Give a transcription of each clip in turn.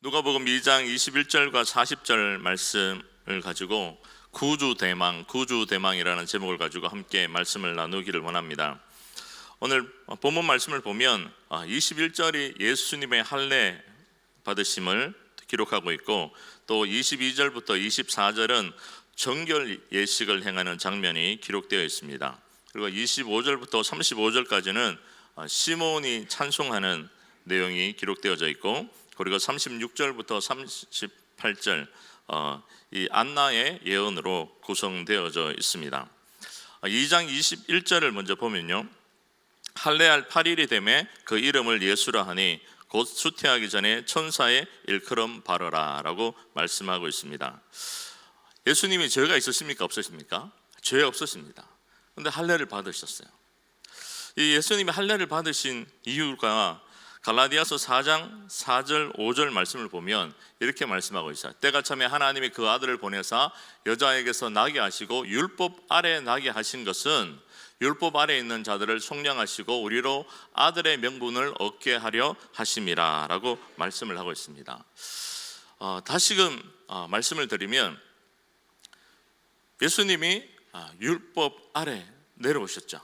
누가복음 2장 21절과 40절 말씀을 가지고 구주대망이라는 제목을 가지고 함께 말씀을 나누기를 원합니다. 오늘 본문 말씀을 보면 21절이 예수님의 할례 받으심을 기록하고 있고, 또 22절부터 24절은 정결 예식을 행하는 장면이 기록되어 있습니다. 그리고 25절부터 35절까지는 시몬이 찬송하는 내용이 기록되어져 있고, 그리고 36절부터 38절 이 안나의 예언으로 구성되어져 있습니다. 2장 21절을 먼저 보면요, 할례할 8일이 되매 그 이름을 예수라 하니 곧 수태하기 전에 천사의 일컬음 바르라 라고 말씀하고 있습니다. 예수님이 죄가 있으십니까 없으십니까? 죄 없으십니다. 그런데 할례를 받으셨어요. 이 예수님이 할례를 받으신 이유가 갈라디아서 4장 4절 5절 말씀을 보면 이렇게 말씀하고 있어요. 때가 참에 하나님이 그 아들을 보내사 여자에게서 나게 하시고 율법 아래 나게 하신 것은 율법 아래 있는 자들을 속량하시고 우리로 아들의 명분을 얻게 하려 하심이라 라고 말씀을 하고 있습니다. 다시금 말씀을 드리면, 예수님이 율법 아래 내려오셨죠.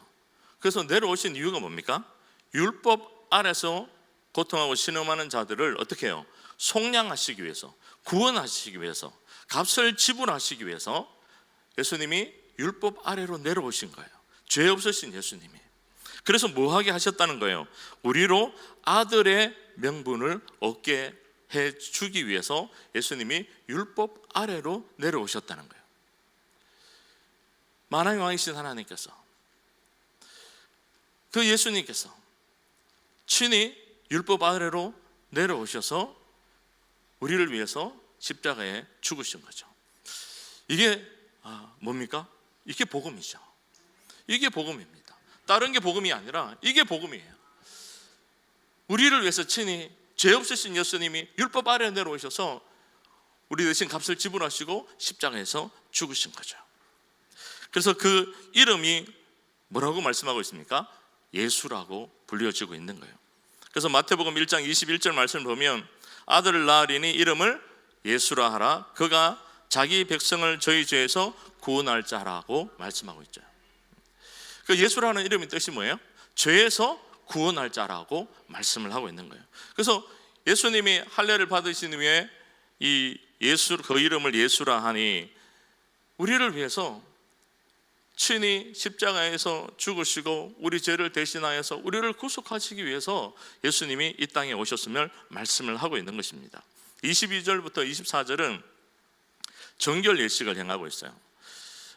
그래서 내려오신 이유가 뭡니까? 율법 아래서 고통하고 신음하는 자들을 어떻게 해요? 속량하시기 위해서, 구원하시기 위해서, 값을 지불하시기 위해서 예수님이 율법 아래로 내려오신 거예요. 죄 없으신 예수님이. 그래서 뭐 하게 하셨다는 거예요? 우리로 아들의 명분을 얻게 해주기 위해서 예수님이 율법 아래로 내려오셨다는 거예요. 만왕의 왕이신 하나님께서, 그 예수님께서 친히 율법 아래로 내려오셔서 우리를 위해서 십자가에 죽으신 거죠. 이게 뭡니까? 이게 복음이죠. 이게 복음입니다. 다른 게 복음이 아니라 이게 복음이에요. 우리를 위해서 친히 죄 없으신 예수님이 율법 아래에 내려오셔서 우리 대신 값을 지불하시고 십자가에서 죽으신 거죠. 그래서 그 이름이 뭐라고 말씀하고 있습니까? 예수라고 불려지고 있는 거예요. 그래서 마태복음 1장 21절 말씀을 보면 아들을 낳으리니 이름을 예수라 하라. 그가 자기 백성을 저희 죄에서 구원할 자라고 말씀하고 있죠. 그 예수라는 이름의 뜻이 뭐예요? 죄에서 구원할 자라고 말씀을 하고 있는 거예요. 그래서 예수님이 할례를 받으신 후에 이 예수, 그 이름을 예수라 하니 우리를 위해서 친히 십자가에서 죽으시고 우리 죄를 대신하여서 우리를 구속하시기 위해서 예수님이 이 땅에 오셨음을 말씀을 하고 있는 것입니다. 22절부터 24절은 정결 예식을 행하고 있어요.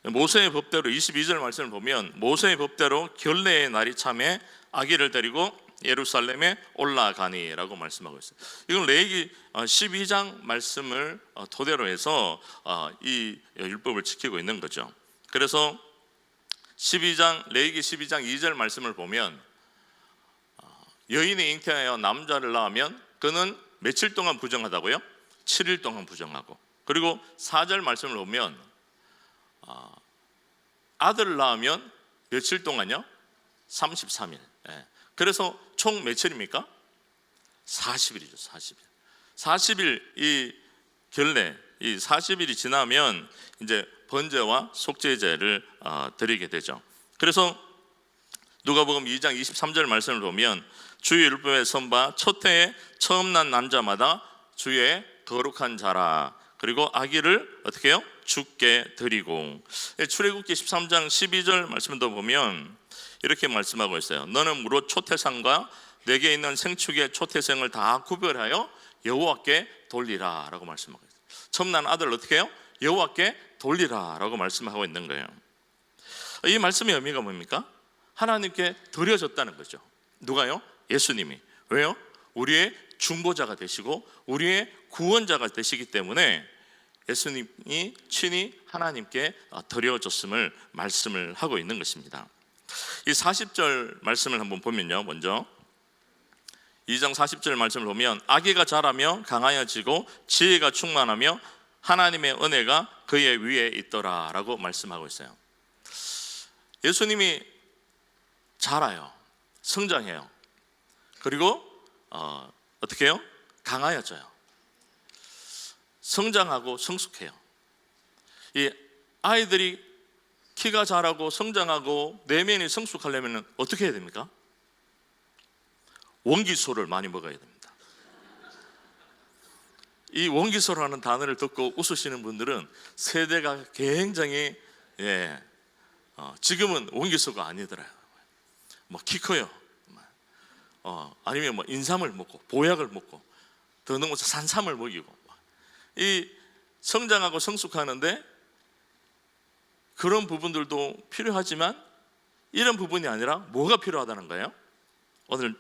모세의 법대로 22절 말씀을 보면 모세의 법대로 결례의 날이 참에 아기를 데리고 예루살렘에 올라가니라고 말씀하고 있어요. 이건 레위기 12장 말씀을 토대로 해서 이 율법을 지키고 있는 거죠. 그래서 레위기 12장 2절 말씀을 보면 여인이 잉태하여 남자를 낳으면 그는 며칠 동안 부정하다고요? 7일 동안 부정하고, 그리고 4절 말씀을 보면 아들을 낳으면 며칠 동안요? 33일. 그래서 총 며칠입니까? 40일이죠. 40일. 40일 이 결례, 이 40일이 지나면 이제 번제와 속죄제를 드리게 되죠. 그래서 누가복음 2장 23절 말씀을 보면 주의 율법에 선바 첫 해에 처음 난 남자마다 주의 거룩한 자라. 그리고 아기를 어떻게 해요? 죽게 드리고. 출애굽기 13장 12절 말씀을 더 보면 이렇게 말씀하고 있어요. 너는 무릇 초태상과 내게 있는 생축의 초태생을 다 구별하여 여호와께 돌리라 라고 말씀하고 있어요. 처음 난 아들을 어떻게 해요? 여호와께 돌리라 라고 말씀하고 있는 거예요. 이 말씀의 의미가 뭡니까? 하나님께 드려졌다는 거죠. 누가요? 예수님이. 왜요? 우리의 중보자가 되시고 우리의 구원자가 되시기 때문에 예수님이 친히 하나님께 드려졌음을 말씀을 하고 있는 것입니다. 이 40절 말씀을 한번 보면요, 먼저 2장 40절 말씀을 보면 아기가 자라며 강하여지고 지혜가 충만하며 하나님의 은혜가 그의 위에 있더라 라고 말씀하고 있어요. 예수님이 자라요, 성장해요. 그리고 어떻게 해요? 강하여져요. 성장하고 성숙해요. 이 아이들이 키가 자라고 성장하고 내면이 성숙하려면 어떻게 해야 됩니까? 원기소를 많이 먹어야 됩니다. 이 원기소라는 단어를 듣고 웃으시는 분들은 세대가 굉장히 지금은 원기소가 아니더라고요. 뭐 키 커요. 아니면 뭐 인삼을 먹고 보약을 먹고 더 넘어서 산삼을 먹이고, 이 성장하고 성숙하는데 그런 부분들도 필요하지만 이런 부분이 아니라 뭐가 필요하다는 거예요? 오늘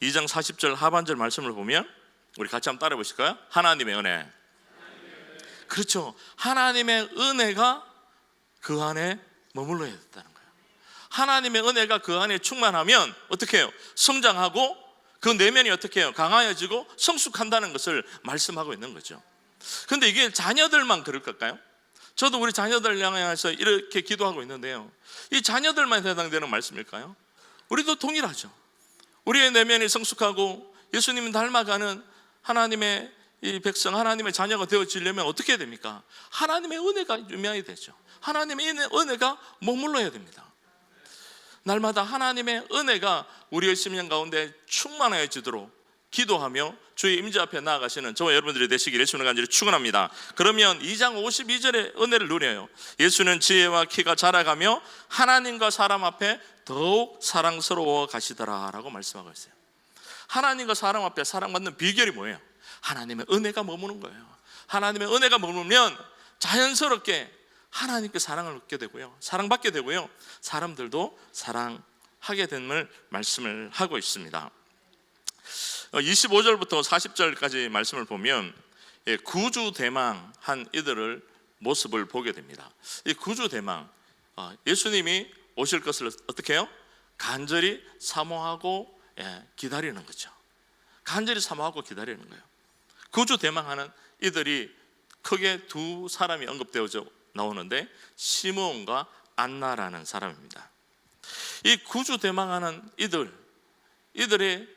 2장 40절 하반절 말씀을 보면 우리 같이 한번 따라 보실까요? 하나님의 은혜. 그렇죠. 하나님의 은혜가 그 안에 머물러야 된다는 거예요. 하나님의 은혜가 그 안에 충만하면 어떻게 해요? 성장하고 그 내면이 어떻게 해요? 강화해지고 성숙한다는 것을 말씀하고 있는 거죠. 그런데 이게 자녀들만 그럴 걸까요? 저도 우리 자녀들 향해서 이렇게 기도하고 있는데요, 이 자녀들만 해당되는 말씀일까요? 우리도 동일하죠. 우리의 내면이 성숙하고 예수님을 닮아가는 하나님의 이 백성, 하나님의 자녀가 되어지려면 어떻게 해야 됩니까? 하나님의 은혜가 유명해야 되죠. 하나님의 은혜가 머물러야 됩니다. 날마다 하나님의 은혜가 우리의 심령 가운데 충만해지도록 기도하며 주의 임재 앞에 나아가시는 저와 여러분들이 되시길 예수는 간절히 축원합니다. 그러면 2장 52절의 은혜를 누려요. 예수는 지혜와 키가 자라가며 하나님과 사람 앞에 더욱 사랑스러워 가시더라 라고 말씀하고 있어요. 하나님과 사람 앞에 사랑받는 비결이 뭐예요? 하나님의 은혜가 머무는 거예요. 하나님의 은혜가 머물면 자연스럽게 하나님께 사랑을 얻게 되고요, 사랑받게 되고요, 사람들도 사랑하게 됨을 말씀을 하고 있습니다. 25절부터 40절까지 말씀을 보면 구주대망한 이들을 모습을 보게 됩니다. 이 구주대망, 예수님이 오실 것을 어떻게 해요? 간절히 사모하고 기다리는 거죠. 간절히 사모하고 기다리는 거예요. 구주대망하는 이들이 크게 두 사람이 언급되어져 나오는데 시므온과 안나라는 사람입니다. 이 구주대망하는 이들의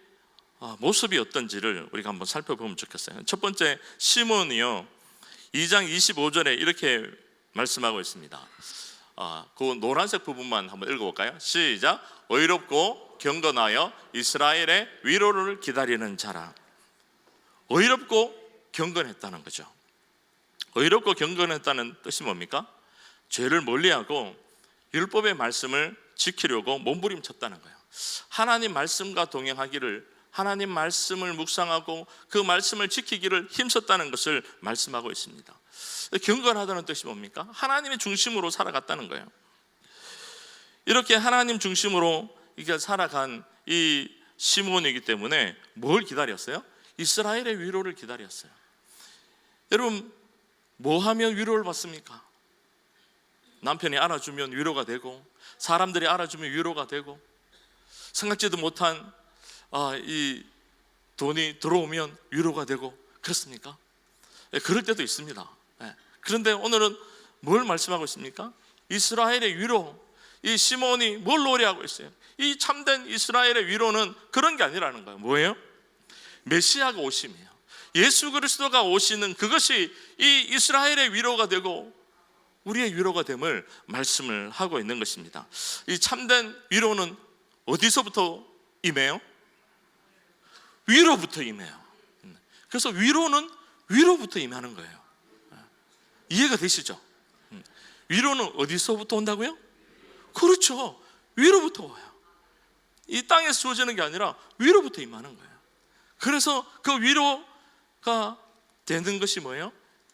모습이 어떤지를 우리가 한번 살펴보면 좋겠어요. 첫 번째, 시므온이요, 2장 25절에 이렇게 말씀하고 있습니다. 그 노란색 부분만 한번 읽어볼까요? 시작. 의롭고 경건하여 이스라엘의 위로를 기다리는 자라. 의롭고 경건했다는 거죠. 의롭고 경건했다는 뜻이 뭡니까? 죄를 멀리하고 율법의 말씀을 지키려고 몸부림쳤다는 거예요. 하나님 말씀과 동행하기를, 하나님 말씀을 묵상하고 그 말씀을 지키기를 힘썼다는 것을 말씀하고 있습니다. 경건하다는 뜻이 뭡니까? 하나님의 중심으로 살아갔다는 거예요. 이렇게 하나님 중심으로 이게 살아간 이 시므온이기 때문에 뭘 기다렸어요? 이스라엘의 위로를 기다렸어요. 여러분, 뭐 하면 위로를 받습니까? 남편이 알아주면 위로가 되고, 사람들이 알아주면 위로가 되고, 생각지도 못한 이 돈이 들어오면 위로가 되고, 그렇습니까? 그럴 때도 있습니다. 그런데 오늘은 뭘 말씀하고 있습니까? 이스라엘의 위로, 이 시므온이 뭘 노래하고 있어요? 이 참된 이스라엘의 위로는 그런 게 아니라는 거예요. 뭐예요? 메시아가 오심이에요. 예수 그리스도가 오시는 그것이 이 이스라엘의 위로가 되고 우리의 위로가 됨을 말씀을 하고 있는 것입니다. 이 참된 위로는 어디서부터 임해요? 위로부터 임해요. 그래서 위로는 위로부터 임하는 거예요. 이해가 되시죠? 위로는 어디서부터 온다고요? 그렇죠. 위로부터 와요. 이 땅에서 주어지는 게 아니라 위로부터 임하는 거예요. 그래서 그 위로가 되는 것이 뭐예요?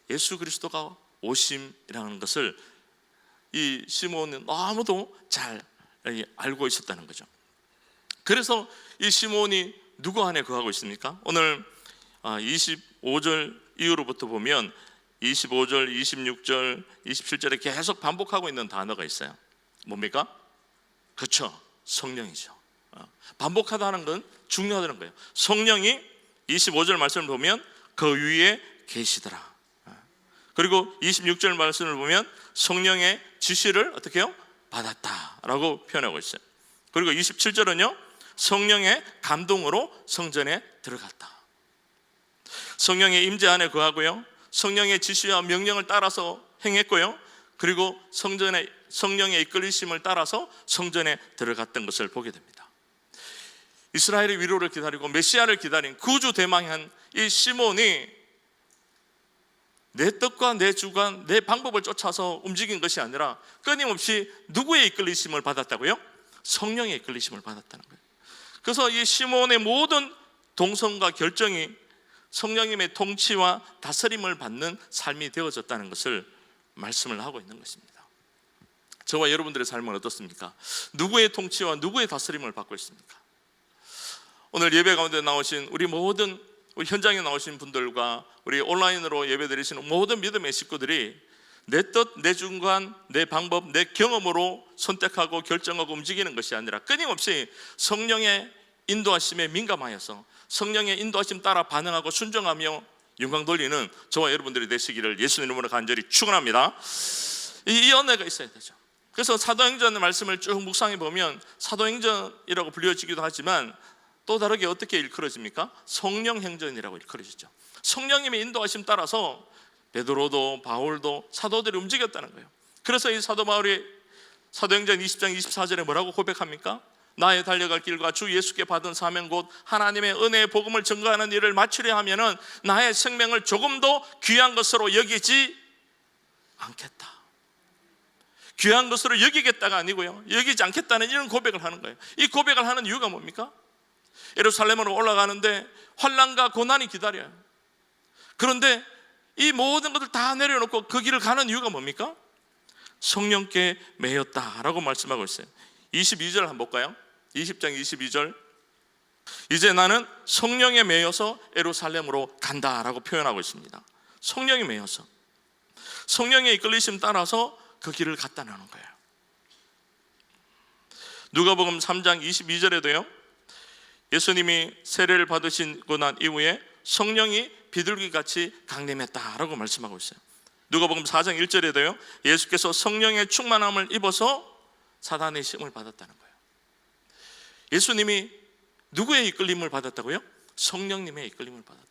예수 그리스도가 오심이라는 것을 이 시므온은 아무도 잘 알고 있었다는 거죠. 그래서 이 시므온이 누구 안에 거하고 있습니까? 오늘 25절 이후로부터 보면 25절, 26절, 27절에 계속 반복하고 있는 단어가 있어요. 뭡니까? 그렇죠. 성령이죠. 반복하다는 건 중요하다는 거예요. 성령이 25절 말씀을 보면 그 위에 계시더라. 그리고 26절 말씀을 보면 성령의 지시를 어떻게 해요? 받았다라고 표현하고 있어요. 그리고 27절은요, 성령의 감동으로 성전에 들어갔다. 성령의 임재 안에 거하고요, 성령의 지시와 명령을 따라서 행했고요. 그리고 성령의 이끌리심을 따라서 성전에 들어갔던 것을 보게 됩니다. 이스라엘의 위로를 기다리고 메시아를 기다린 구주 대망한 이 시몬이 내 뜻과 내 주관, 내 방법을 쫓아서 움직인 것이 아니라 끊임없이 누구의 이끌리심을 받았다고요? 성령의 이끌리심을 받았다는 거예요. 그래서 이 시몬의 모든 동선과 결정이 성령님의 통치와 다스림을 받는 삶이 되어졌다는 것을 말씀을 하고 있는 것입니다. 저와 여러분들의 삶은 어떻습니까? 누구의 통치와 누구의 다스림을 받고 있습니까? 오늘 예배 가운데 나오신 우리 모든 우리 현장에 나오신 분들과 우리 온라인으로 예배 드리시는 모든 믿음의 식구들이 내 뜻, 내 주관, 내 방법, 내 경험으로 선택하고 결정하고 움직이는 것이 아니라 끊임없이 성령의 인도하심에 민감하여서 성령의 인도하심 따라 반응하고 순종하며 영광 돌리는 저와 여러분들이 되시기를 예수님 이름으로 간절히 축원합니다. 이 은혜가 있어야 되죠. 그래서 사도행전의 말씀을 쭉 묵상해 보면 사도행전이라고 불려지기도 하지만 또 다르게 어떻게 일컬어집니까? 성령행전이라고 일컬어지죠. 성령님의 인도하심 따라서 베드로도 바울도 사도들이 움직였다는 거예요. 그래서 이 사도 바울이 사도행전 20장 24절에 뭐라고 고백합니까? 나의 달려갈 길과 주 예수께 받은 사명 곧 하나님의 은혜의 복음을 증거하는 일을 마치려 하면은 나의 생명을 조금도 귀한 것으로 여기지 않겠다. 귀한 것으로 여기겠다가 아니고요, 여기지 않겠다는 이런 고백을 하는 거예요. 이 고백을 하는 이유가 뭡니까? 예루살렘으로 올라가는데 환난과 고난이 기다려요. 그런데 이 모든 것을 다 내려놓고 그 길을 가는 이유가 뭡니까? 성령께 매였다라고 말씀하고 있어요. 22절 한번 볼까요? 20장 22절. 이제 나는 성령에 매여서 예루살렘으로 간다라고 표현하고 있습니다. 성령에 매여서, 성령의 이끌리심 따라서 그 길을 갔다는 거예요. 누가복음 3장 22절에도요, 예수님이 세례를 받으시고 난 이후에 성령이 비둘기같이 강림했다라고 말씀하고 있어요. 누가복음 4장 1절에도요, 예수께서 성령의 충만함을 입어서 사단의 시험을 받았다는 거예요. 예수님이 누구의 이끌림을 받았다고요? 성령님의 이끌림을 받았다.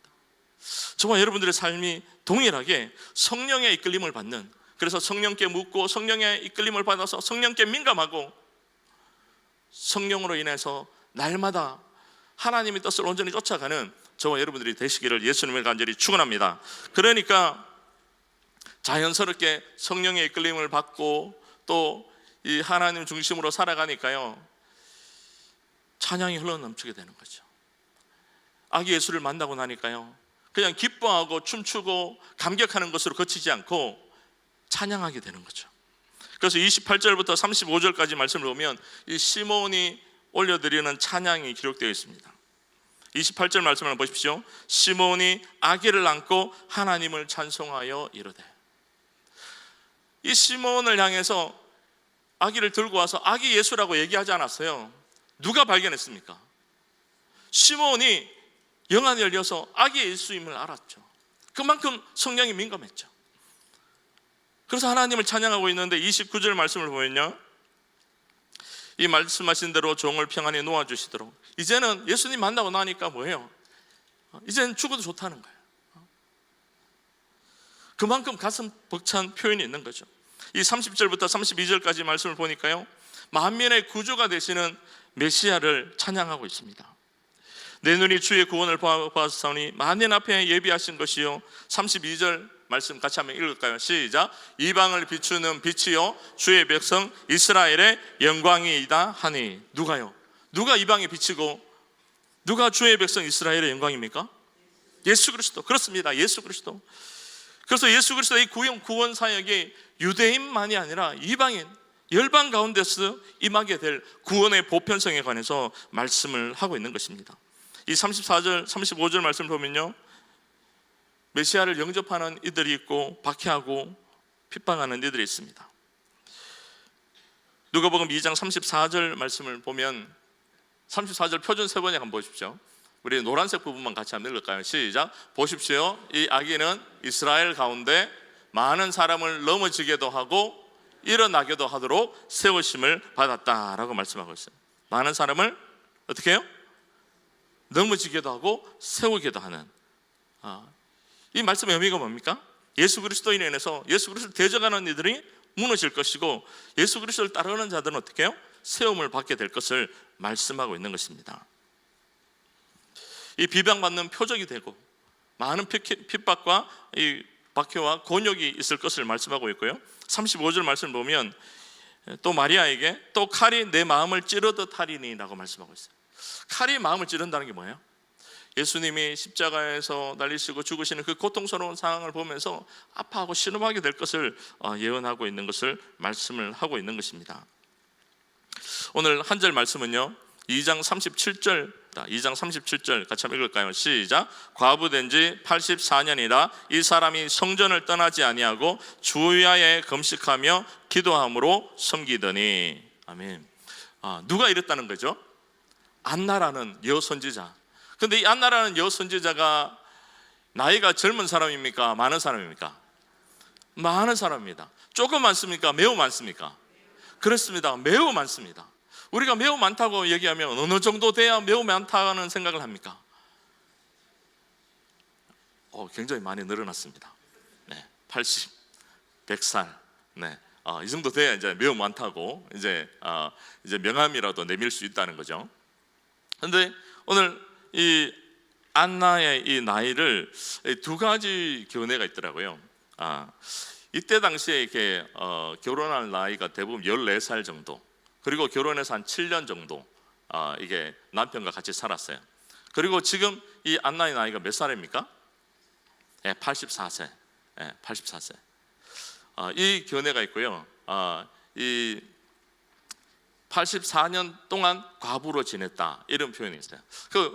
저와 여러분들의 삶이 동일하게 성령의 이끌림을 받는, 그래서 성령께 묻고 성령의 이끌림을 받아서 성령께 민감하고 성령으로 인해서 날마다 하나님의 뜻을 온전히 쫓아가는 저와 여러분들이 되시기를 예수님을 간절히 축원합니다. 그러니까 자연스럽게 성령의 이끌림을 받고 또 이 하나님 중심으로 살아가니까요, 찬양이 흘러넘치게 되는 거죠. 아기 예수를 만나고 나니까요, 그냥 기뻐하고 춤추고 감격하는 것으로 그치지 않고 찬양하게 되는 거죠. 그래서 28절부터 35절까지 말씀을 보면 이 시몬이 올려드리는 찬양이 기록되어 있습니다. 28절 말씀을 보십시오. 시몬이 아기를 안고 하나님을 찬송하여 이르되. 이 시몬을 향해서 아기를 들고 와서 아기 예수라고 얘기하지 않았어요. 누가 발견했습니까? 시몬이 영안이 열려서 아기 예수임을 알았죠. 그만큼 성령이 민감했죠. 그래서 하나님을 찬양하고 있는데 29절 말씀을 보면요, 이 말씀하신 대로 종을 평안히 놓아주시도록. 이제는 예수님 만나고 나니까 뭐예요? 이제는 죽어도 좋다는 거예요. 그만큼 가슴 벅찬 표현이 있는 거죠. 이 30절부터 32절까지 말씀을 보니까요, 만민의 구주가 되시는 메시아를 찬양하고 있습니다. 내 눈이 주의 구원을 보았사오니 만인 앞에 예비하신 것이요. 32절 말씀 같이 한번 읽을까요? 시작. 이방을 비추는 빛이요 주의 백성 이스라엘의 영광이이다 하니. 누가요? 누가 이방에 비치고 누가 주의 백성 이스라엘의 영광입니까? 예수 그리스도. 그렇습니다. 예수 그리스도. 그래서 예수 그리스도의 구원 사역이 유대인만이 아니라 이방인, 열방 가운데서 임하게 될 구원의 보편성에 관해서 말씀을 하고 있는 것입니다. 이 34절, 35절 말씀을 보면요, 메시아를 영접하는 이들이 있고 박해하고 핍박하는 이들이 있습니다. 누가복음 2장 34절 말씀을 보면 34절 표준 세 번역 한번 보십시오. 우리 노란색 부분만 같이 한번 읽을까요? 시작. 보십시오. 이 아기는 이스라엘 가운데 많은 사람을 넘어지게도 하고 일어나게도 하도록 세우심을 받았다라고 말씀하고 있어요. 많은 사람을 어떻게 해요? 넘어지게도 하고 세우기도 하는. 이 말씀의 의미가 뭡니까? 예수 그리스도인에 인해서 예수 그리스도를 대적하는 이들이 무너질 것이고, 예수 그리스도를 따르는 자들은 어떻게 해요? 세움을 받게 될 것을 말씀하고 있는 것입니다. 이 비방받는 표적이 되고 많은 핍박과 이 박해와 곤욕이 있을 것을 말씀하고 있고요. 35절 말씀을 보면 또 마리아에게 또 칼이 내 마음을 찌르듯 하리니 라고 말씀하고 있어요. 칼이 마음을 찌른다는 게 뭐예요? 예수님이 십자가에서 날리시고 죽으시는 그 고통스러운 상황을 보면서 아파하고 신음하게 될 것을 예언하고 있는 것을 말씀을 하고 있는 것입니다. 오늘 한 절 말씀은요, 2장 37절 같이 한번 읽을까요? 시작. 과부된 지 84년이라 이 사람이 성전을 떠나지 아니하고 주야에 금식하며 기도함으로 섬기더니. 아멘. 누가 이랬다는 거죠? 안나라는 여선지자. 근데 이 안나라는 여선지자가 나이가 젊은 사람입니까? 많은 사람입니까? 많은 사람입니다. 조금 많습니까? 매우 많습니까? 그렇습니다. 매우 많습니다. 우리가 매우 많다고 얘기하면 어느 정도 돼야 매우 많다는 생각을 합니까? 굉장히 많이 늘어났습니다. 네, 80, 100살. 네, 이 정도 돼야 이제 매우 많다고 이제 명함이라도 내밀 수 있다는 거죠. 그런데 오늘 이 안나의 이 나이를 두 가지 견해가 있더라고요. 이때 당시에 이렇게 결혼할 나이가 대부분 14살 정도, 그리고 결혼해서 한 7년 정도 이게 남편과 같이 살았어요. 그리고 지금 이 안나의 나이가 몇 살입니까? 84세. 84세. 이 견해가 있고요. 이 84년 동안 과부로 지냈다, 이런 표현이 있어요.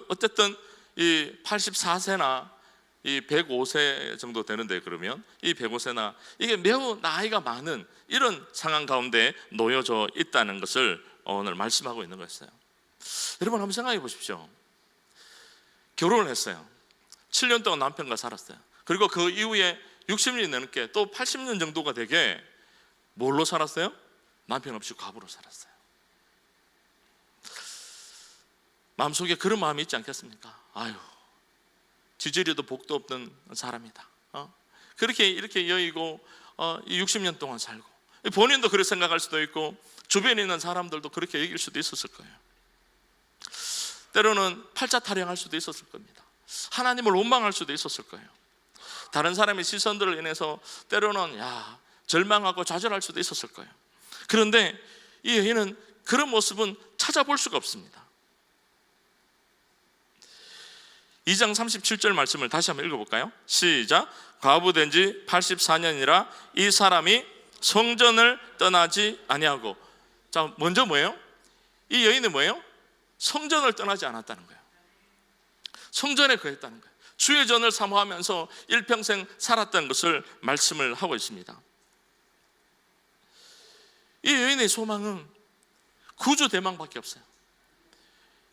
어쨌든 이 84세나 이 105세 정도 되는데, 그러면 이 105세나 이게 매우 나이가 많은 이런 상황 가운데 놓여져 있다는 것을 오늘 말씀하고 있는 거였어요. 여러분 한번 생각해 보십시오. 결혼을 했어요. 7년 동안 남편과 살았어요. 그리고 그 이후에 60년이 넘게 또 80년 정도가 되게 뭘로 살았어요? 남편 없이 과부로 살았어요. 마음속에 그런 마음이 있지 않겠습니까? 아유, 지지리도 복도 없는 사람이다. 그렇게 이렇게 여의고 60년 동안 살고, 본인도 그렇게 생각할 수도 있고 주변에 있는 사람들도 그렇게 얘기할 수도 있었을 거예요. 때로는 팔자 타령할 수도 있었을 겁니다. 하나님을 원망할 수도 있었을 거예요. 다른 사람의 시선들을 인해서 때로는 절망하고 좌절할 수도 있었을 거예요. 그런데 이 여인은 그런 모습은 찾아볼 수가 없습니다. 2장 37절 말씀을 다시 한번 읽어볼까요? 시작. 과부된 지 84년이라 이 사람이 성전을 떠나지 아니하고. 자, 먼저 뭐예요? 이 여인은 뭐예요? 성전을 떠나지 않았다는 거예요. 성전에 거했다는 거예요. 주의 전을 사모하면서 일평생 살았다는 것을 말씀을 하고 있습니다. 이 여인의 소망은 구주 대망밖에 없어요.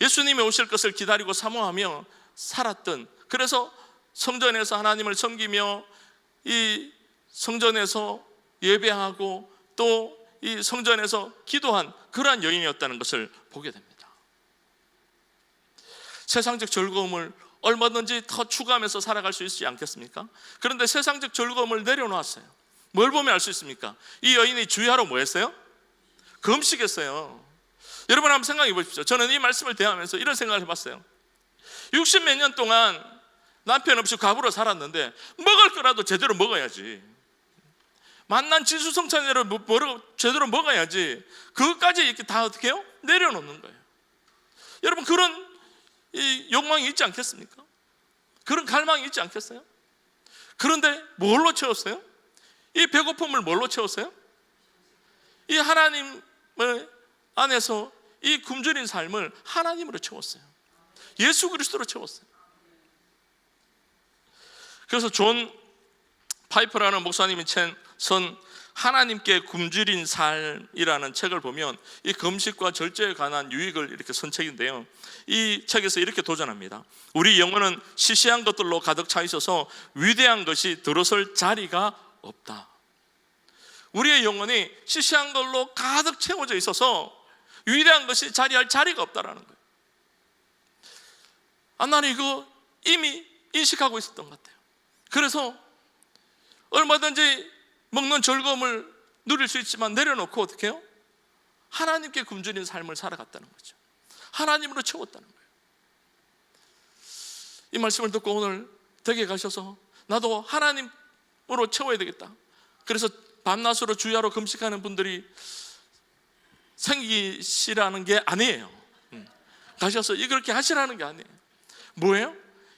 예수님이 오실 것을 기다리고 사모하며 살았던, 그래서 성전에서 하나님을 섬기며 이 성전에서 예배하고 또 이 성전에서 기도한 그러한 여인이었다는 것을 보게 됩니다. 세상적 즐거움을 얼마든지 더 추구하면서 살아갈 수 있지 않겠습니까? 그런데 세상적 즐거움을 내려놓았어요. 뭘 보면 알 수 있습니까? 이 여인이 주야로 뭐 했어요? 금식했어요. 여러분 한번 생각해 보십시오. 저는 이 말씀을 대하면서 이런 생각을 해봤어요. 60몇 년 동안 남편 없이 과부로 살았는데 먹을 거라도 제대로 먹어야지. 만난 진수성찬으로 제대로 먹어야지. 그것까지 이렇게 다 어떻게 해요? 내려놓는 거예요. 여러분 그런 이 욕망이 있지 않겠습니까? 그런 갈망이 있지 않겠어요? 그런데 뭘로 채웠어요? 이 배고픔을 뭘로 채웠어요? 이 하나님을 안에서 이 굶주린 삶을 하나님으로 채웠어요. 예수 그리스도로 채웠어요. 그래서 존 파이퍼라는 목사님이 쓴 하나님께 굶주린 삶이라는 책을 보면 이 금식과 절제에 관한 유익을 이렇게 쓴 책인데요, 이 책에서 이렇게 도전합니다. 우리 영혼은 시시한 것들로 가득 차 있어서 위대한 것이 들어설 자리가 없다. 우리의 영혼이 시시한 걸로 가득 채워져 있어서 위대한 것이 자리할 자리가 없다라는 거예요. 나는 이거 이미 인식하고 있었던 것 같아요. 그래서 얼마든지 먹는 즐거움을 누릴 수 있지만 내려놓고 어떻게 해요? 하나님께 굶주린 삶을 살아갔다는 거죠. 하나님으로 채웠다는 거예요. 이 말씀을 듣고 오늘 댁에 가셔서 나도 하나님으로 채워야 되겠다. 그래서 밤낮으로 주야로 금식하는 분들이 생기시라는 게 아니에요. 가셔서 이렇게 하시라는 게 아니에요. 뭐예요?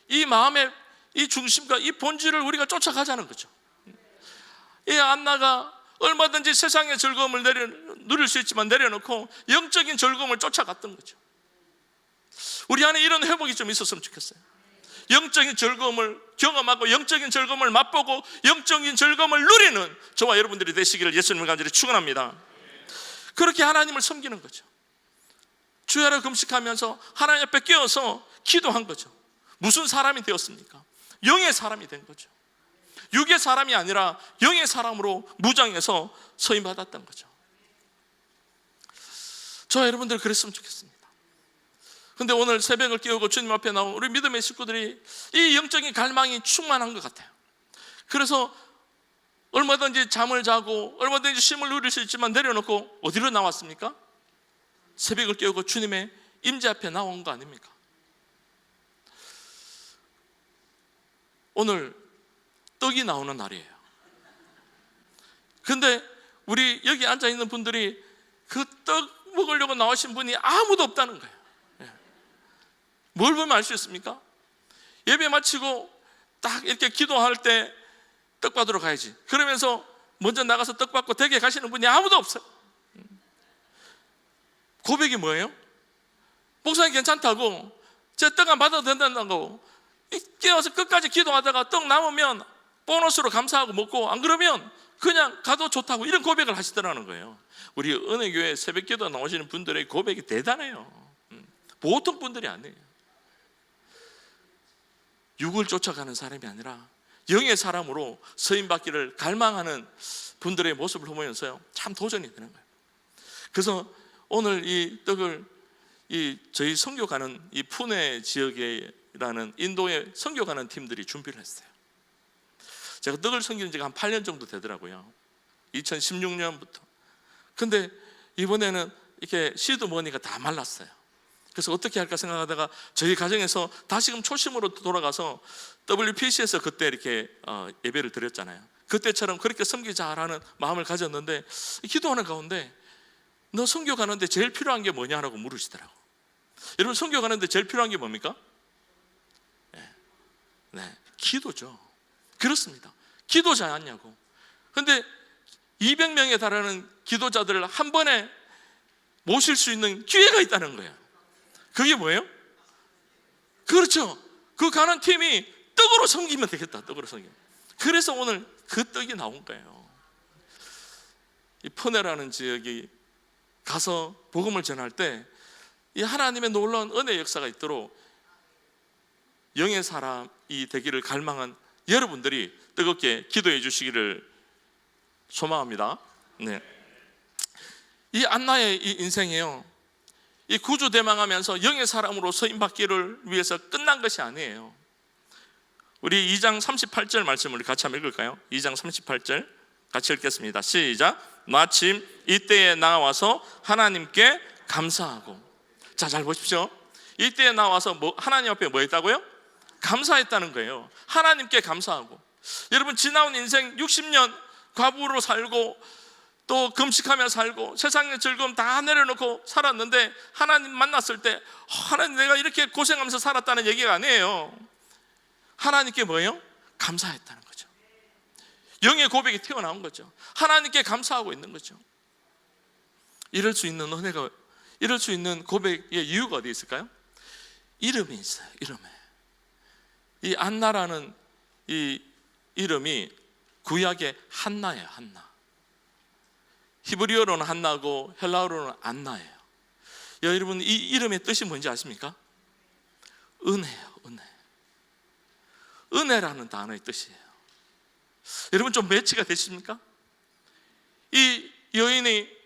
이 마음의 이 중심과 이 본질을 우리가 쫓아가자는 거죠. 이 안나가 얼마든지 세상의 즐거움을 누릴 수 있지만 내려놓고 영적인 즐거움을 쫓아갔던 거죠. 우리 안에 이런 회복이 좀 있었으면 좋겠어요. 영적인 즐거움을 경험하고 영적인 즐거움을 맛보고 영적인 즐거움을 누리는 저와 여러분들이 되시기를 예수님을 간절히 축원합니다. 그렇게 하나님을 섬기는 거죠. 주야로 금식하면서 하나님 앞에 깨어서 기도한 거죠. 무슨 사람이 되었습니까? 영의 사람이 된 거죠. 육의 사람이 아니라 영의 사람으로 무장해서 서임받았던 거죠. 저와 여러분들 그랬으면 좋겠습니다. 근데 오늘 새벽을 깨우고 주님 앞에 나온 우리 믿음의 식구들이 이 영적인 갈망이 충만한 것 같아요. 그래서 얼마든지 잠을 자고 얼마든지 쉼을 누릴 수 있지만 내려놓고 어디로 나왔습니까? 새벽을 깨우고 주님의 임재 앞에 나온 거 아닙니까? 오늘 떡이 나오는 날이에요. 근데 우리 여기 앉아있는 분들이 그 떡 먹으려고 나오신 분이 아무도 없다는 거예요. 뭘 보면 알 수 있습니까? 예배 마치고 딱 이렇게 기도할 때 떡 받으러 가야지. 그러면서 먼저 나가서 떡 받고 댁에 가시는 분이 아무도 없어요. 고백이 뭐예요? 목사님 괜찮다고, 제 떡 안 받아도 된다고 깨어서 끝까지 기도하다가 떡 남으면 보너스로 감사하고 먹고, 안 그러면 그냥 가도 좋다고, 이런 고백을 하시더라는 거예요. 우리 은혜교회 새벽기도 나오시는 분들의 고백이 대단해요. 보통 분들이 아니에요. 육을 쫓아가는 사람이 아니라 영의 사람으로 서임받기를 갈망하는 분들의 모습을 보면서요, 참 도전이 되는 거예요. 그래서 오늘 이 떡을 저희 선교가는 이 푸네 지역이라는 인도의 선교가는 팀들이 준비를 했어요. 제가 떡을 섬기는 지가 한 8년 정도 되더라고요. 2016년부터. 근데 이번에는 이렇게 시드머니가 다 말랐어요. 그래서 어떻게 할까 생각하다가 저희 가정에서 다시금 초심으로 돌아가서 WPC에서 그때 이렇게 예배를 드렸잖아요. 그때처럼 그렇게 섬기자라는 마음을 가졌는데, 기도하는 가운데 너 선교 가는데 제일 필요한 게 뭐냐라고 물으시더라고. 여러분, 선교 가는데 제일 필요한 게 뭡니까? 네, 기도죠. 그렇습니다. 기도자 아니냐고. 근데 200명에 달하는 기도자들을 한 번에 모실 수 있는 기회가 있다는 거예요. 그게 뭐예요? 그렇죠. 그 가는 팀이 떡으로 섬기면 되겠다. 떡으로 섬기면. 그래서 오늘 그 떡이 나온 거예요. 이 푸네라는 지역이 가서 복음을 전할 때 이 하나님의 놀라운 은혜 역사가 있도록 영의 사람이 되기를 갈망한 여러분들이 뜨겁게 기도해 주시기를 소망합니다. 네. 이 안나의 이 인생이요, 이 구주 대망하면서 영의 사람으로 서임받기를 위해서 끝난 것이 아니에요. 우리 2장 38절 말씀을 같이 한번 읽을까요? 2장 38절 같이 읽겠습니다. 시작. 마침 이때에 나와서 하나님께 감사하고. 자, 잘 보십시오. 이때에 나와서 하나님 앞에 뭐 했다고요? 감사했다는 거예요. 하나님께 감사하고. 여러분, 지나온 인생 60년 과부로 살고 또 금식하며 살고 세상의 즐거움 다 내려놓고 살았는데, 하나님 만났을 때 하나님, 내가 이렇게 고생하면서 살았다는 얘기가 아니에요. 하나님께 뭐예요? 감사했다는 거죠. 영의 고백이 튀어나온 거죠. 하나님께 감사하고 있는 거죠. 이럴 수 있는 은혜가, 이럴 수 있는 고백의 이유가 어디 있을까요? 이름이 있어요. 이름에. 이 안나라는 이 이름이 구약의 한나예요. 한나. 히브리어로는 한나고 헬라어로는 안나예요. 여러분, 이 이름의 뜻이 뭔지 아십니까? 은혜예요. 은혜. 은혜라는 단어의 뜻이에요. 여러분, 좀 매치가 되십니까? 이 여인이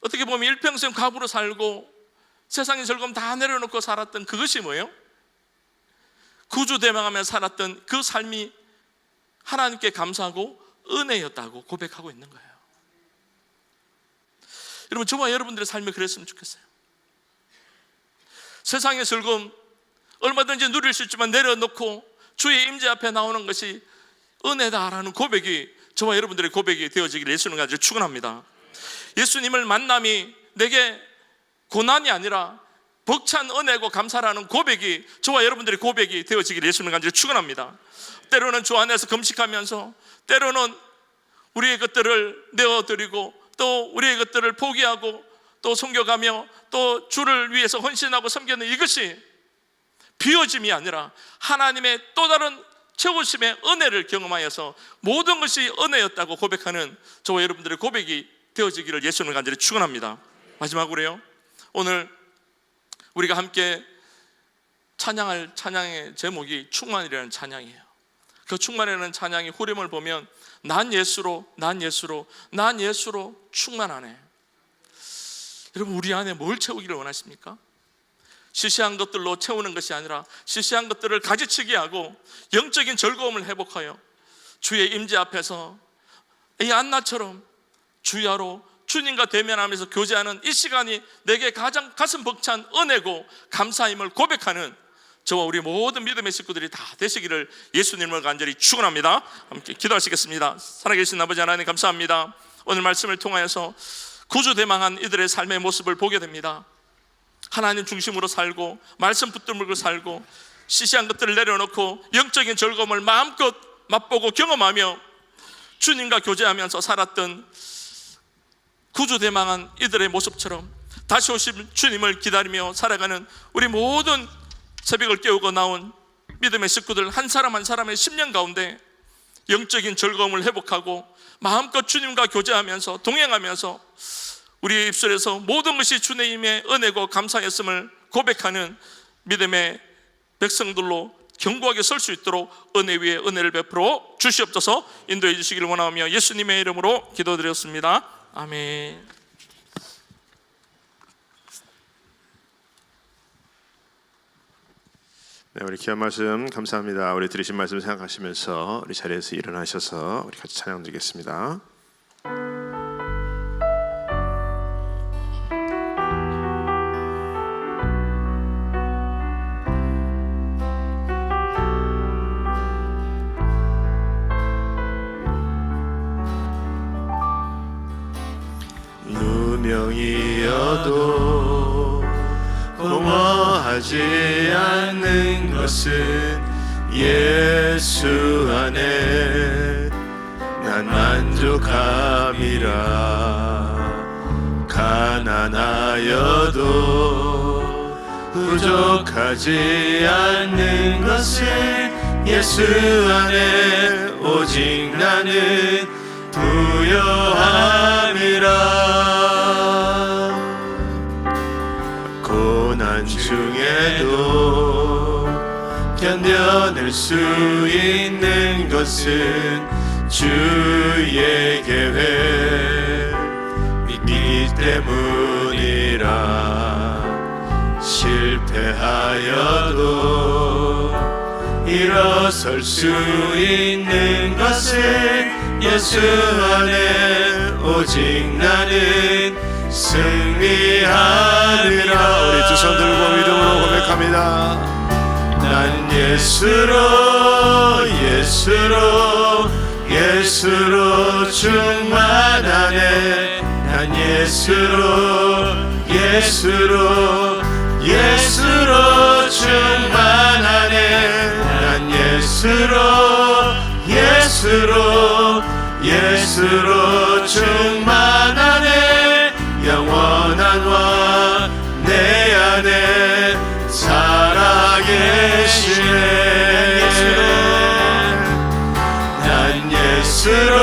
어떻게 보면 일평생 과부로 살고 세상의 즐거움 다 내려놓고 살았던 그것이 뭐예요? 구주 대망하며 살았던 그 삶이 하나님께 감사하고 은혜였다고 고백하고 있는 거예요. 여러분, 저와 여러분들의 삶이 그랬으면 좋겠어요. 세상의 즐거움 얼마든지 누릴 수 있지만 내려놓고 주의 임재 앞에 나오는 것이 은혜다라는 고백이 저와 여러분들의 고백이 되어지기를 예수님을 가지고 축원합니다. 예수님을 만남이 내게 고난이 아니라 벅찬 은혜고 감사라는 고백이 저와 여러분들의 고백이 되어지기를 예수님을 가지고 축원합니다. 때로는 주 안에서 금식하면서, 때로는 우리의 것들을 내어드리고, 또 우리의 것들을 포기하고 또 섬겨가며 또 주를 위해서 헌신하고 섬기는 이것이 비워짐이 아니라 하나님의 또 다른 채우심의 은혜를 경험하여서 모든 것이 은혜였다고 고백하는 저와 여러분들의 고백이 되어지기를 예수님을 간절히 축원합니다. 마지막으로요, 오늘 우리가 함께 찬양할 찬양의 제목이 충만이라는 찬양이에요. 그 충만이라는 찬양의 후렴을 보면 난 예수로 충만하네. 여러분, 우리 안에 뭘 채우기를 원하십니까? 시시한 것들로 채우는 것이 아니라 시시한 것들을 가지치게 하고 영적인 즐거움을 회복하여 주의 임재 앞에서 이 안나처럼 주야로 주님과 대면하면서 교제하는 이 시간이 내게 가장 가슴 벅찬 은혜고 감사임을 고백하는 저와 우리 모든 믿음의 식구들이 다 되시기를 예수님을 간절히 축원합니다. 함께 기도하시겠습니다. 살아계신 아버지 하나님, 감사합니다. 오늘 말씀을 통하여서 구주대망한 이들의 삶의 모습을 보게 됩니다. 하나님 중심으로 살고 말씀 붙들고 살고 시시한 것들을 내려놓고 영적인 즐거움을 마음껏 맛보고 경험하며 주님과 교제하면서 살았던 구주대망한 이들의 모습처럼 다시 오실 주님을 기다리며 살아가는 우리 모든 새벽을 깨우고 나온 믿음의 식구들 한 사람 한 사람의 심령 가운데 영적인 즐거움을 회복하고 마음껏 주님과 교제하면서 동행하면서 우리의 입술에서 모든 것이 주님의 은혜고 감사였음을 고백하는 믿음의 백성들로 견고하게 설 수 있도록 은혜 위에 은혜를 베풀어 주시옵소서. 인도해 주시기를 원하며 예수님의 이름으로 기도드렸습니다. 아멘. 네, 우리 귀한 말씀 감사합니다. 우리 들으신 말씀 생각하시면서 우리 자리에서 일어나셔서 우리 같이 찬양 드리겠습니다. 누명이어도 공허하지 않는 것은 예수 안에 난 만족함이라. 가난하여도 부족하지 않는 것은 예수 안에 오직 나는 부요함이라. 고난 중에도 견뎌낼 수 있는 것은 주의 계획 믿기 때문이라. 실패하여도 일어설 수 있는 것은 예수 안에 오직 나는 승리하리라. 우리 두 손 들고 믿음으로 고백합니다. 난 예수로 충만하네. 난 예수로 충만하네. 난 예수로 충만하네. 영원한 왕 내 안에 살아계시네. 난 예수로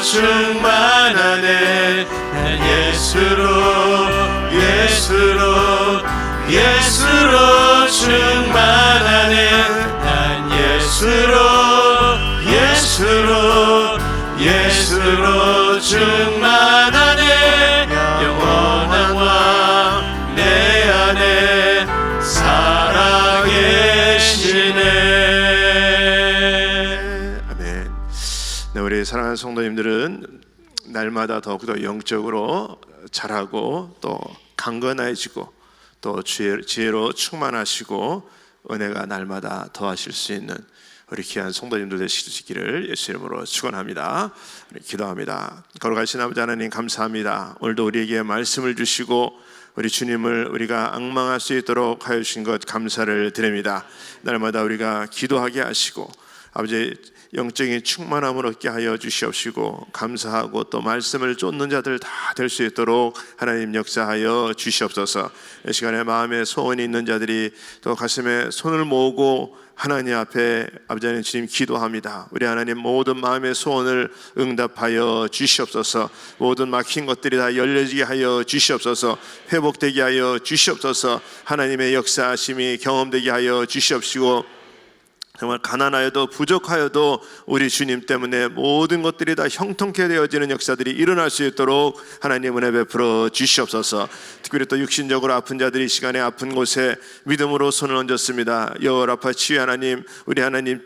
충만하네. 난 예수로 충만하네. 난 예수로 충만하네. 영원한 왕 내 안에 살아계시네. 사랑하는 성도님들은 날마다 더욱더 영적으로 자라고 또 강건해지고 또 지혜로 충만하시고 은혜가 날마다 더하실 수 있는 우리 귀한 성도님들 되시기를 예수 이름으로 축원합니다. 기도합니다. 거룩하신 아버지 하나님 감사합니다. 오늘도 우리에게 말씀을 주시고 우리 주님을 우리가 앙망할 수 있도록 하여 주신 것 감사를 드립니다. 날마다 우리가 기도하게 하시고 아버지 영적인 충만함을 얻게 하여 주시옵시고 감사하고 또 말씀을 쫓는 자들 다 될 수 있도록 하나님 역사하여 주시옵소서. 이 시간에 마음에 소원이 있는 자들이 또 가슴에 손을 모으고 하나님 앞에 아버지 하나님 주님 기도합니다. 우리 하나님 모든 마음의 소원을 응답하여 주시옵소서. 모든 막힌 것들이 다 열려지게 하여 주시옵소서. 회복되게 하여 주시옵소서. 하나님의 역사하심이 경험되게 하여 주시옵시고 정말 가난하여도 부족하여도 우리 주님 때문에 모든 것들이 다 형통케 되어지는 역사들이 일어날 수 있도록 하나님 은혜 베풀어 주시옵소서. 특별히 또 육신적으로 아픈 자들이 이 시간에 아픈 곳에 믿음으로 손을 얹었습니다. 여호와라파 치유 하나님, 우리 하나님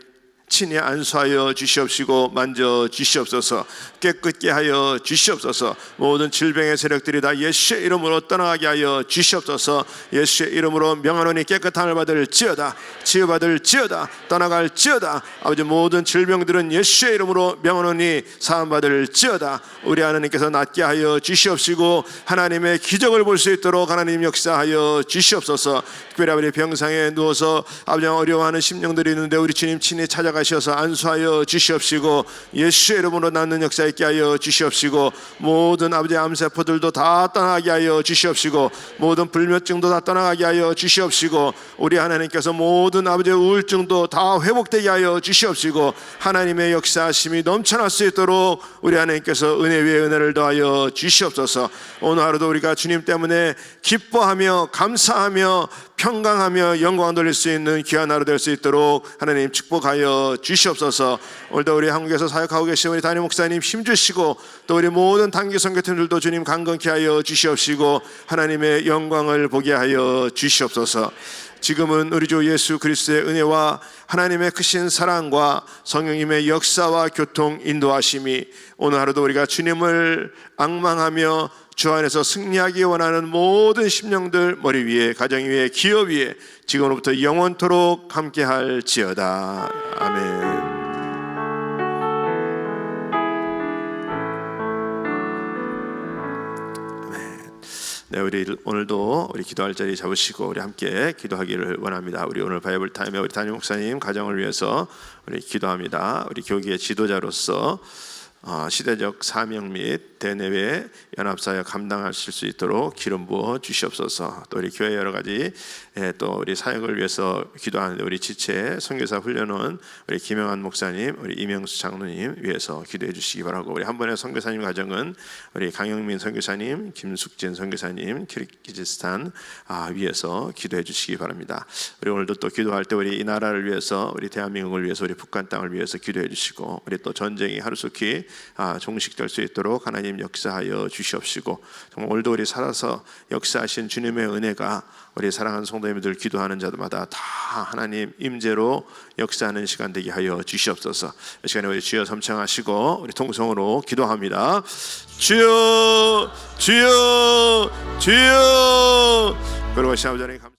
친히 안수하여 주시옵시고 만져 주시옵소서. 깨끗게 하여 주시옵소서. 모든 질병의 세력들이 다 예수의 이름으로 떠나가게 하여 주시옵소서. 예수의 이름으로 명하노니 깨끗함을 받을지어다. 치유받을지어다. 떠나갈지어다. 아버지 모든 질병들은 예수의 이름으로 명하노니 사함받을지어다. 우리 하나님께서 낫게 하여 주시옵시고 하나님의 기적을 볼 수 있도록 하나님 역사하여 주시옵소서. 특별히 아버지 병상에 누워서 아버지 어려워하는 심령들이 있는데 우리 주님 친히 찾아가셔서 안수하여 주시옵시고 예수의 이름으로 낫는 역사 있게 하여 주시옵시고 모든 아버지 암세포들도 다 떠나게 하여 주시옵시고 모든 불면증도 다 떠나가게 하여 주시옵시고 우리 하나님께서 모든 아버지 우울증도 다 회복되게 하여 주시옵시고 하나님의 역사하심이 넘쳐날 수 있도록 우리 하나님께서 은혜 위에 은혜를 더하여 주시옵소서. 오늘 하루도 우리가 주님 때문에 기뻐하며 감사하며 평강하며 영광 돌릴 수 있는 귀한 하루 될 수 있도록 하나님 축복하여 주시옵소서. 오늘도 우리 한국에서 사역하고 계신 우리 담임 목사님 힘주시고 또 우리 모든 단기 선교팀들도 주님 강건케 하여 주시옵시고 하나님의 영광을 보게 하여 주시옵소서. 지금은 우리 주 예수 그리스도의 은혜와 하나님의 크신 사랑과 성령님의 역사와 교통 인도하심이 오늘 하루도 우리가 주님을 앙망하며 주 안에서 승리하기 원하는 모든 심령들 머리 위에 가정 위에 기업 위에 지금부터 영원토록 함께 할지어다. 아멘. 네, 우리 오늘도 우리 기도할 자리 잡으시고 우리 함께 기도하기를 원합니다. 우리 오늘 바이블 타임에 우리 담임 목사님 가정을 위해서 우리 기도합니다. 우리 교계의 지도자로서 시대적 사명 및 대내외 연합사역 감당하실 수 있도록 기름 부어 주시옵소서. 또 우리 교회 여러 가지 또 우리 사역을 위해서 기도하는데 우리 지체 선교사 훈련원 우리 김영환 목사님, 우리 이명수 장로님 위해서 기도해 주시기 바라고 우리 한 번의 선교사님 가정은 우리 강영민 선교사님, 김숙진 선교사님, 키르기즈스탄 위해서 기도해 주시기 바랍니다. 우리 오늘도 또 기도할 때 우리 이 나라를 위해서 우리 대한민국을 위해서 우리 북한 땅을 위해서 기도해 주시고 우리 또 전쟁이 하루속히 종식될 수 있도록 하나님 역사하여 주시옵시고 정말 오늘도 우리 살아서 역사하신 주님의 은혜가 우리 사랑하는 성도님들 기도하는 자들마다 다 하나님 임재로 역사하는 시간 되게 하여 주시옵소서. 이 시간에 우리 주여 삼창하시고 우리 통성으로 기도합니다. 주여 주여 주여. 그러고 시아버지